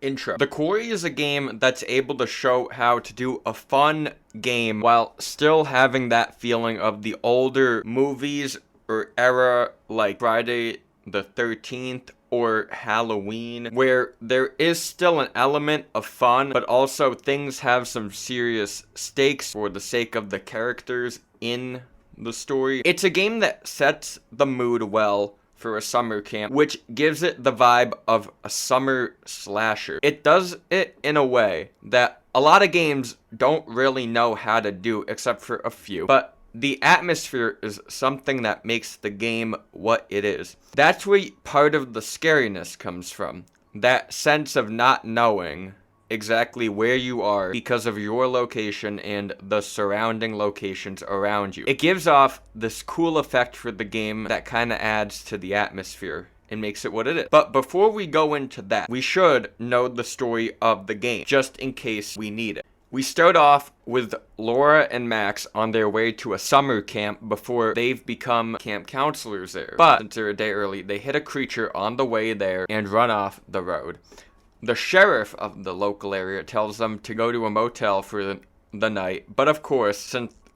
Intro. The Quarry is a game that's able to show how to do a fun game while still having that feeling of the older movies or era like Friday the 13th or Halloween, where there is still an element of fun, but also things have some serious stakes for the sake of the characters in the story. It's a game that sets the mood well for a summer camp, which gives it the vibe of a summer slasher. It does it in a way that a lot of games don't really know how to do, except for a few. But the atmosphere is something that makes the game what it is. That's where part of the scariness comes from. That sense of not knowing exactly where you are because of your location and the surrounding locations around you. It gives off this cool effect for the game that kind of adds to the atmosphere and makes it what it is. But before we go into that, we should know the story of the game, just in case we need it. We start off with Laura and Max on their way to a summer camp before they've become camp counselors there. But since they're a day early, they hit a creature on the way there and run off the road. The sheriff of the local area tells them to go to a motel for the night, but of course,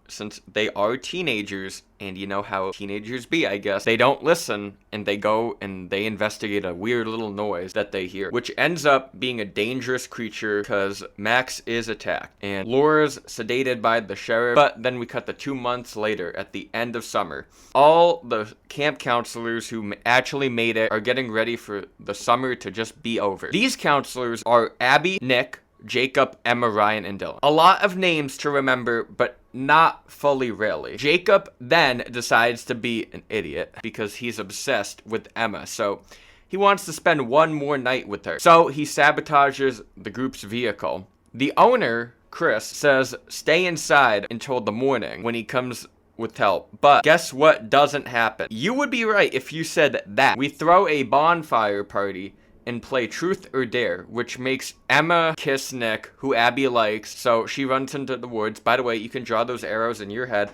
since they are teenagers, and you know how teenagers be, I guess, they don't listen, and they go and they investigate a weird little noise that they hear, which ends up being a dangerous creature because Max is attacked, and Laura's sedated by the sheriff. But then we cut to 2 months later at the end of summer. All the camp counselors who actually made it are getting ready for the summer to just be over. These counselors are Abby, Nick, Jacob, Emma, Ryan, and Dylan. A lot of names to remember, but not fully really. Jacob then decides to be an idiot because he's obsessed with Emma, so he wants to spend one more night with her. So he sabotages the group's vehicle. The owner, Chris, says stay inside until the morning when he comes with help. But guess what doesn't happen? You would be right if you said that. We throw a bonfire party and play Truth or Dare, which makes Emma kiss Nick, who Abby likes, so she runs into the woods. By the way, you can draw those arrows in your head,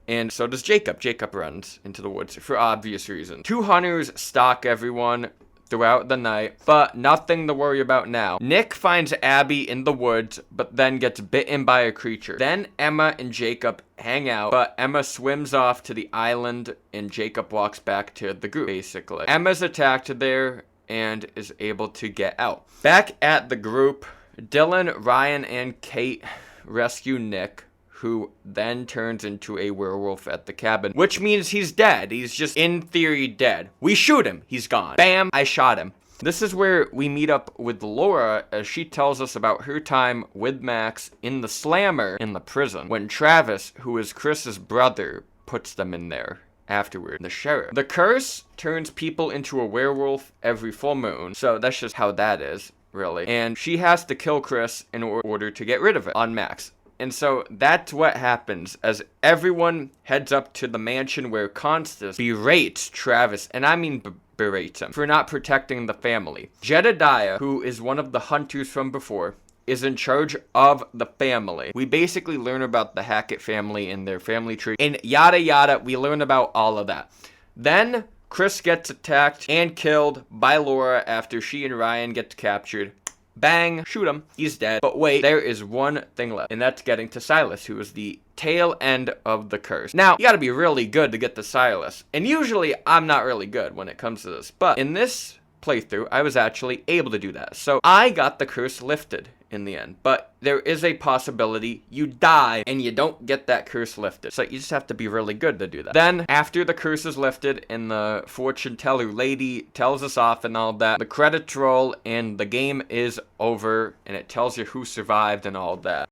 and so does Jacob. Jacob runs into the woods for obvious reasons. 2 hunters stalk everyone throughout the night, but nothing to worry about now. Nick finds Abby in the woods, but then gets bitten by a creature. Then Emma and Jacob hang out, but Emma swims off to the island, and Jacob walks back to the group, basically. Emma's attacked there and is able to get out. Back at the group, Dylan, Ryan, and Kate rescue Nick, who then turns into a werewolf at the cabin, which means he's dead. He's just, in theory, dead. We shoot him. He's gone. Bam! I shot him. This is where we meet up with Laura as she tells us about her time with Max in the slammer in the prison, when Travis, who is Chris's brother, puts them in there. Afterward, the sheriff. The curse turns people into a werewolf every full moon, so that's just how that is, really. And she has to kill Chris in order to get rid of it on Max. And so that's what happens as everyone heads up to the mansion where Constance berates Travis, and I mean berates him, for not protecting the family. Jedediah, who is one of the hunters from before, is in charge of the family. We basically learn about the Hackett family and their family tree, and yada yada, we learn about all of that. Then Chris gets attacked and killed by Laura after she and Ryan get captured. Bang, shoot him, he's dead. But wait, there is one thing left, and that's getting to Silas, who is the tail end of the curse. Now, you gotta be really good to get to Silas, and usually I'm not really good when it comes to this, but in this playthrough, I was actually able to do that. So I got the curse lifted in the end, but there is a possibility you die and you don't get that curse lifted. So you just have to be really good to do that. Then after the curse is lifted and the fortune teller lady tells us off and all that, the credits roll and the game is over, and it tells you who survived and all that.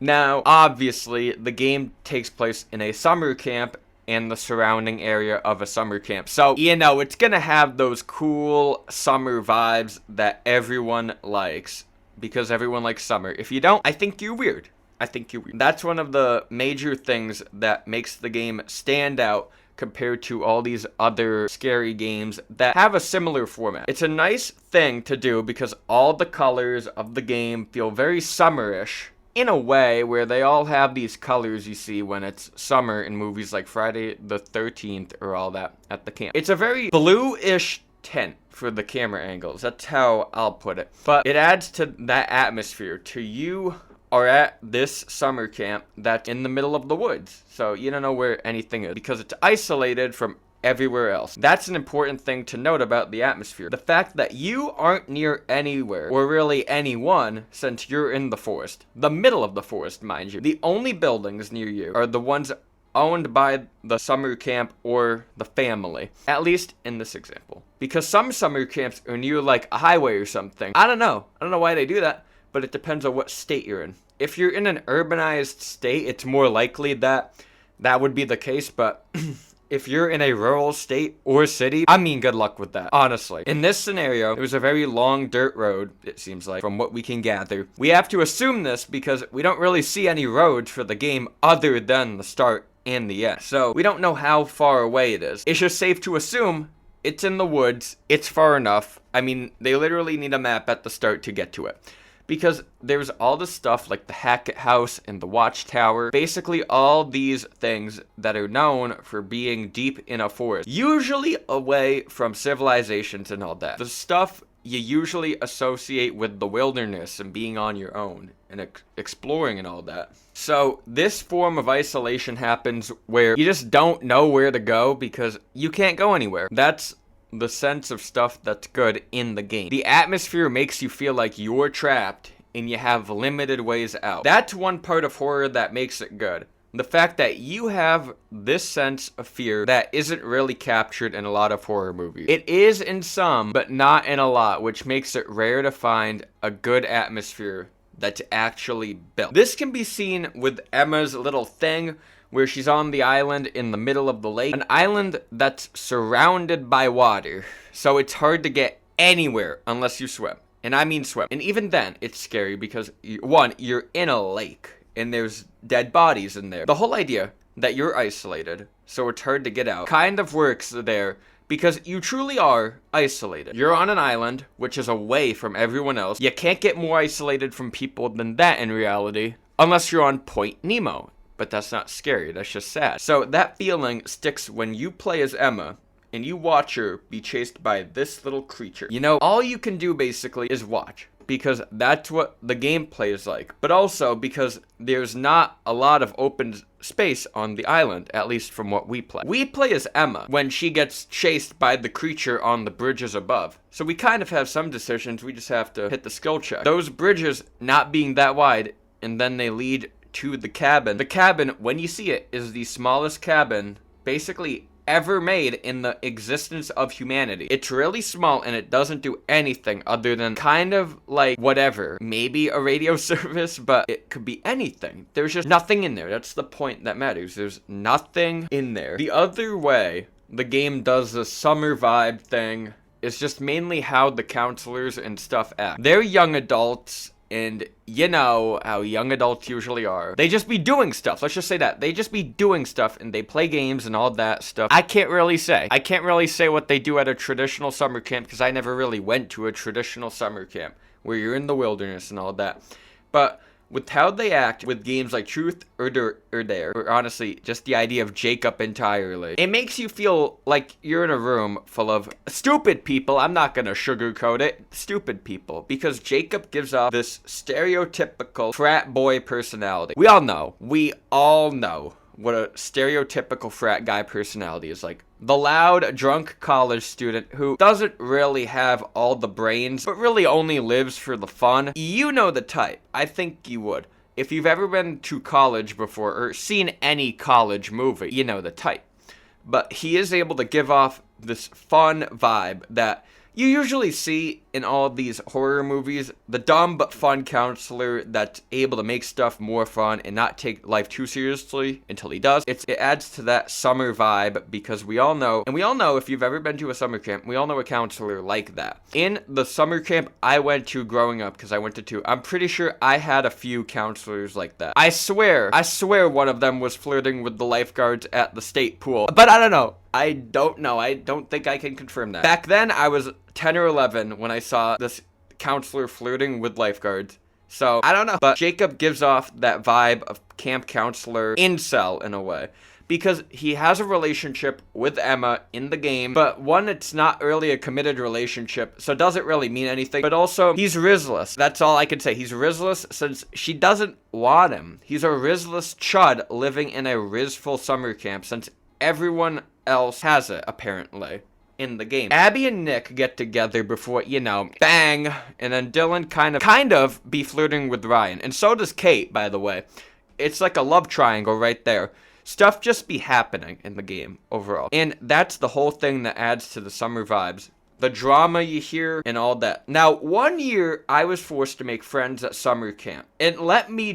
Now, obviously, the game takes place in a summer camp and the surrounding area of a summer camp. So, you know, it's gonna have those cool summer vibes that everyone likes, because everyone likes summer. If you don't, I think you're weird. I think you're weird. That's one of the major things that makes the game stand out compared to all these other scary games that have a similar format. It's a nice thing to do because all the colors of the game feel very summerish, in a way where they all have these colors you see when it's summer in movies like Friday the 13th or all that at the camp. It's a very bluish tint for the camera angles. That's how I'll put it. But it adds to that atmosphere to you are at this summer camp that's in the middle of the woods. So you don't know where anything is because it's isolated from everywhere else. That's an important thing to note about the atmosphere. The fact that you aren't near anywhere, or really anyone, since you're in the forest. The middle of the forest, mind you. The only buildings near you are the ones owned by the summer camp or the family. At least in this example. Because some summer camps are near like a highway or something. I don't know why they do that, but it depends on what state you're in. If you're in an urbanized state, it's more likely that that would be the case, but if you're in a rural state or city, I mean, good luck with that, honestly. In this scenario, it was a very long dirt road, it seems like, from what we can gather. We have to assume this because we don't really see any roads for the game other than the start and the end. So we don't know how far away it is. It's just safe to assume it's in the woods, it's far enough. I mean, they literally need a map at the start to get to it. Because there's all this stuff like the Hackett House and the Watchtower. Basically all these things that are known for being deep in a forest. Usually away from civilizations and all that. The stuff you usually associate with the wilderness and being on your own and exploring and all that. So this form of isolation happens where you just don't know where to go because you can't go anywhere. That's the sense of stuff that's good in the game. The atmosphere makes you feel like you're trapped and you have limited ways out. That's one part of horror that makes it good. The fact that you have this sense of fear that isn't really captured in a lot of horror movies. It is in some, but not in a lot, which makes it rare to find a good atmosphere that's actually built. This can be seen with Emma's little thing where she's on the island in the middle of the lake. An island that's surrounded by water. So it's hard to get anywhere unless you swim. And I mean swim. And even then, it's scary because, one, you're in a lake and there's dead bodies in there. The whole idea that you're isolated, so it's hard to get out, kind of works there because you truly are isolated. You're on an island, which is away from everyone else. You can't get more isolated from people than that in reality, unless you're on Point Nemo. But that's not scary, that's just sad. So that feeling sticks when you play as Emma and you watch her be chased by this little creature. You know, all you can do basically is watch, because that's what the gameplay is like. But also because there's not a lot of open space on the island, at least from what we play. We play as Emma when she gets chased by the creature on the bridges above. So we kind of have some decisions, we just have to hit the skill check. Those bridges not being that wide, and then they lead to the cabin. The cabin, when you see it, is the smallest cabin basically ever made in the existence of humanity. It's really small and it doesn't do anything other than kind of like whatever. Maybe a radio service, but it could be anything. There's just nothing in there. That's the point that matters. There's nothing in there. The other way the game does the summer vibe thing is just mainly how the counselors and stuff act. They're young adults. And you know how young adults usually are. They just be doing stuff. Let's just say that. They just be doing stuff and they play games and all that stuff. I can't really say what they do at a traditional summer camp because I never really went to a traditional summer camp where you're in the wilderness and all that. But with how they act with games like Truth or Dare, or honestly, just the idea of Jacob entirely, it makes you feel like you're in a room full of stupid people. I'm not gonna sugarcoat it. Stupid people. Because Jacob gives off this stereotypical frat boy personality. We all know what a stereotypical frat guy personality is like. The loud, drunk college student who doesn't really have all the brains, but really only lives for the fun. You know the type. I think you would. If you've ever been to college before, or seen any college movie, you know the type. But he is able to give off this fun vibe that you usually see in all of these horror movies. The dumb but fun counselor that's able to make stuff more fun and not take life too seriously until he does. It adds to that summer vibe because we all know if you've ever been to a summer camp, we all know a counselor like that. In the summer camp I went to growing up, because I went to two, I'm pretty sure I had a few counselors like that. I swear one of them was flirting with the lifeguards at the state pool. But I don't know. I don't think I can confirm that. Back then, I was 10 or 11 when I saw this counselor flirting with lifeguards. So, I don't know. But Jacob gives off that vibe of camp counselor incel in a way. Because he has a relationship with Emma in the game, but one, it's not really a committed relationship, so it doesn't really mean anything. But also, he's Rizless. That's all I can say. He's Rizless since she doesn't want him. He's a Rizless chud living in a Rizful summer camp since everyone else has it, apparently, in the game. Abby and Nick get together before, bang, and then Dylan kind of be flirting with Ryan. And so does Kate, by the way. It's like a love triangle right there. Stuff just be happening in the game overall. And that's the whole thing that adds to the summer vibes. The drama you hear and all that. Now, one year, I was forced to make friends at summer camp. And let me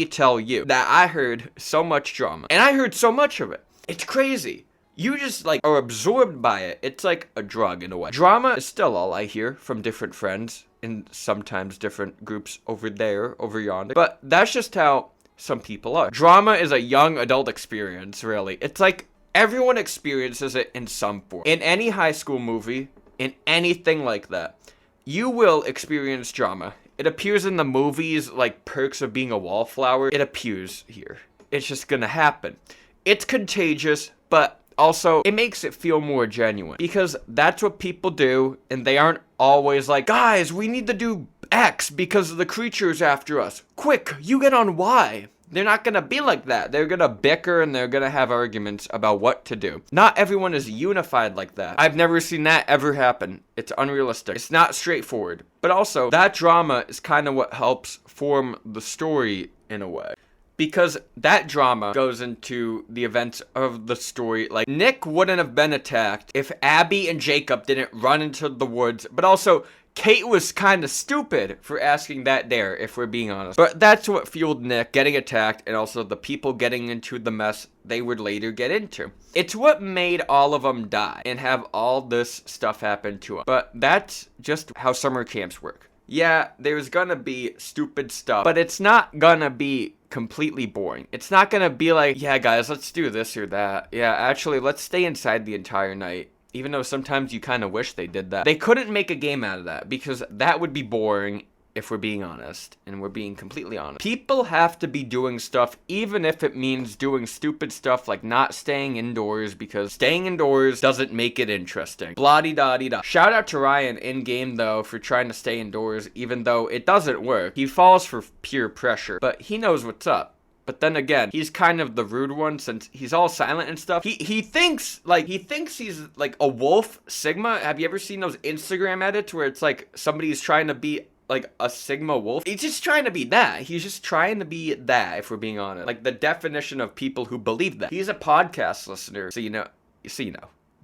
tell you that I heard so much drama. And I heard so much of it. It's crazy. You just, are absorbed by it. It's like a drug in a way. Drama is still all I hear from different friends. And sometimes different groups over there, over yonder. But that's just how some people are. Drama is a young adult experience, really. It's like everyone experiences it in some form. In any high school movie, in anything like that, you will experience drama. It appears in the movies like Perks of Being a Wallflower. It appears here. It's just gonna happen. It's contagious, but also it makes it feel more genuine. Because that's what people do, and they aren't always like, guys, we need to do X because the creature's after us. Quick, you get on Y. They're not gonna be like that. They're gonna bicker and they're gonna have arguments about what to do. Not everyone is unified like that. I've never seen that ever happen. It's unrealistic. It's not straightforward. But also, that drama is kind of what helps form the story in a way. Because that drama goes into the events of the story. Like, Nick wouldn't have been attacked if Abby and Jacob didn't run into the woods. But also, Kate was kind of stupid for asking that dare, if we're being honest. But that's what fueled Nick getting attacked and also the people getting into the mess they would later get into. It's what made all of them die and have all this stuff happen to them. But that's just how summer camps work. Yeah, there's gonna be stupid stuff, but it's not gonna be completely boring. It's not gonna be like, yeah guys, let's do this or that. Yeah, actually, let's stay inside the entire night. Even though sometimes you kind of wish they did that. They couldn't make a game out of that because that would be boring if we're being honest. And we're being completely honest. People have to be doing stuff even if it means doing stupid stuff like not staying indoors because staying indoors doesn't make it interesting. Blah-de-da-de-da. Shout out to Ryan in-game though for trying to stay indoors even though it doesn't work. He falls for peer pressure, but he knows what's up. But then again, he's kind of the rude one since he's all silent and stuff. He thinks he's like a wolf Sigma. Have you ever seen those Instagram edits where it's like somebody's trying to be like a Sigma wolf? He's just trying to be that. He's just trying to be that, if we're being honest. Like the definition of people who believe that. He's a podcast listener, so you know.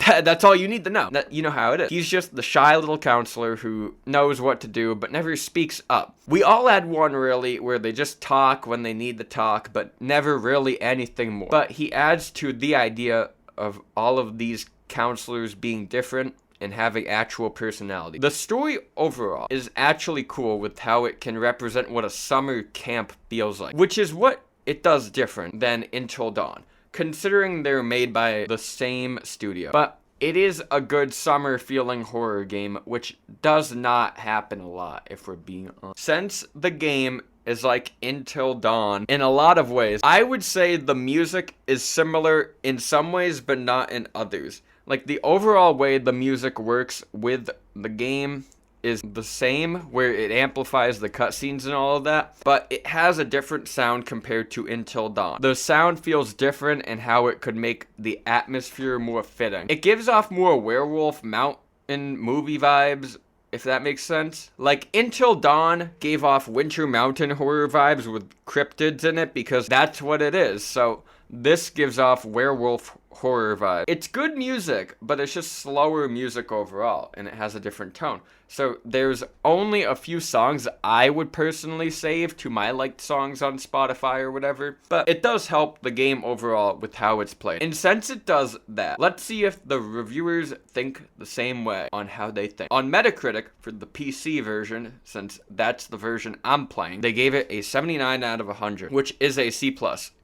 That's all you need to know. You know how it is. He's just the shy little counselor who knows what to do, but never speaks up. We all had one, really, where they just talk when they need to talk, but never really anything more. But he adds to the idea of all of these counselors being different and having actual personality. The story overall is actually cool with how it can represent what a summer camp feels like, which is what it does different than Until Dawn, considering they're made by the same studio. But it is a good summer feeling horror game, which does not happen a lot, if we're being honest. Since the game is like Until Dawn in a lot of ways, I would say the music is similar in some ways, but not in others. Like the overall way the music works with the game is the same, where it amplifies the cutscenes and all of that, but it has a different sound compared to Until Dawn. The sound feels different and how it could make the atmosphere more fitting. It gives off more werewolf mountain movie vibes, if that makes sense. Like Until Dawn gave off Winter Mountain horror vibes with cryptids in it because that's what it is. So this gives off werewolf horror vibe. It's good music, but it's just slower music overall, and it has a different tone. So there's only a few songs I would personally save to my liked songs on Spotify or whatever, but it does help the game overall with how it's played. And since it does that, let's see if the reviewers think the same way on how they think. On Metacritic, for the PC version, since that's the version I'm playing, they gave it a 79 out of 100, which is a C+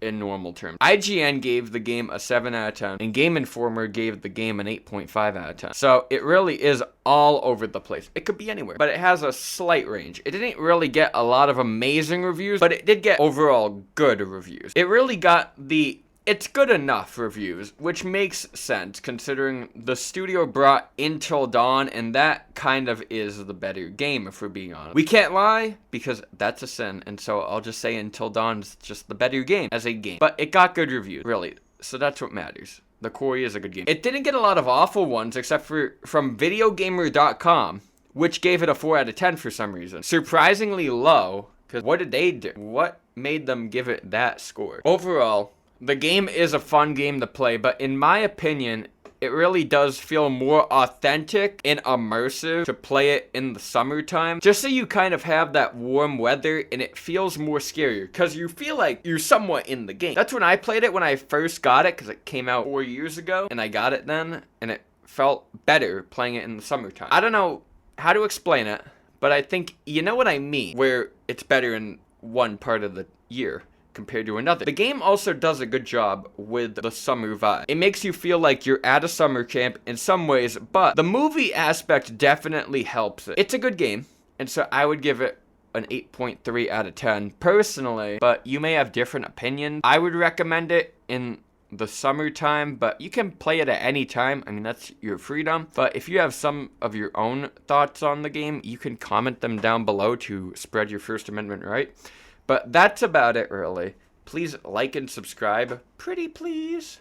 in normal terms. IGN gave the game a 7 out of 10, and Game Informer gave the game an 8.5 out of 10. So it really is all over the place. It could be anywhere, but it has a slight range. It didn't really get a lot of amazing reviews, but it did get overall good reviews. It really got the it's good enough reviews, which makes sense considering the studio brought Until Dawn, and that kind of is the better game, if we're being honest. We can't lie, because that's a sin, and so I'll just say Until Dawn's just the better game as a game. But it got good reviews, really, so that's what matters. The Quarry is a good game. It didn't get a lot of awful ones, except for from VideoGamer.com, which gave it a 4 out of 10 for some reason. Surprisingly low, because what did they do? What made them give it that score? Overall, the game is a fun game to play, but in my opinion, it really does feel more authentic and immersive to play it in the summertime. Just so you kind of have that warm weather, and it feels more scarier, because you feel like you're somewhat in the game. That's when I played it when I first got it, because it came out 4 years ago, and I got it then, and it felt better playing it in the summertime. I don't know how to explain it, but I think you know what I mean, where it's better in one part of the year compared to another. The game also does a good job with the summer vibe. It makes you feel like you're at a summer camp in some ways, but the movie aspect definitely helps it. It's a good game, and so I would give it an 8.3 out of 10 personally, but you may have different opinions. I would recommend it in the summertime, but you can play it at any time. I mean, that's your freedom. But if you have some of your own thoughts on the game, you can comment them down below to spread your First Amendment right. But that's about it, really. Please like and subscribe. Pretty please.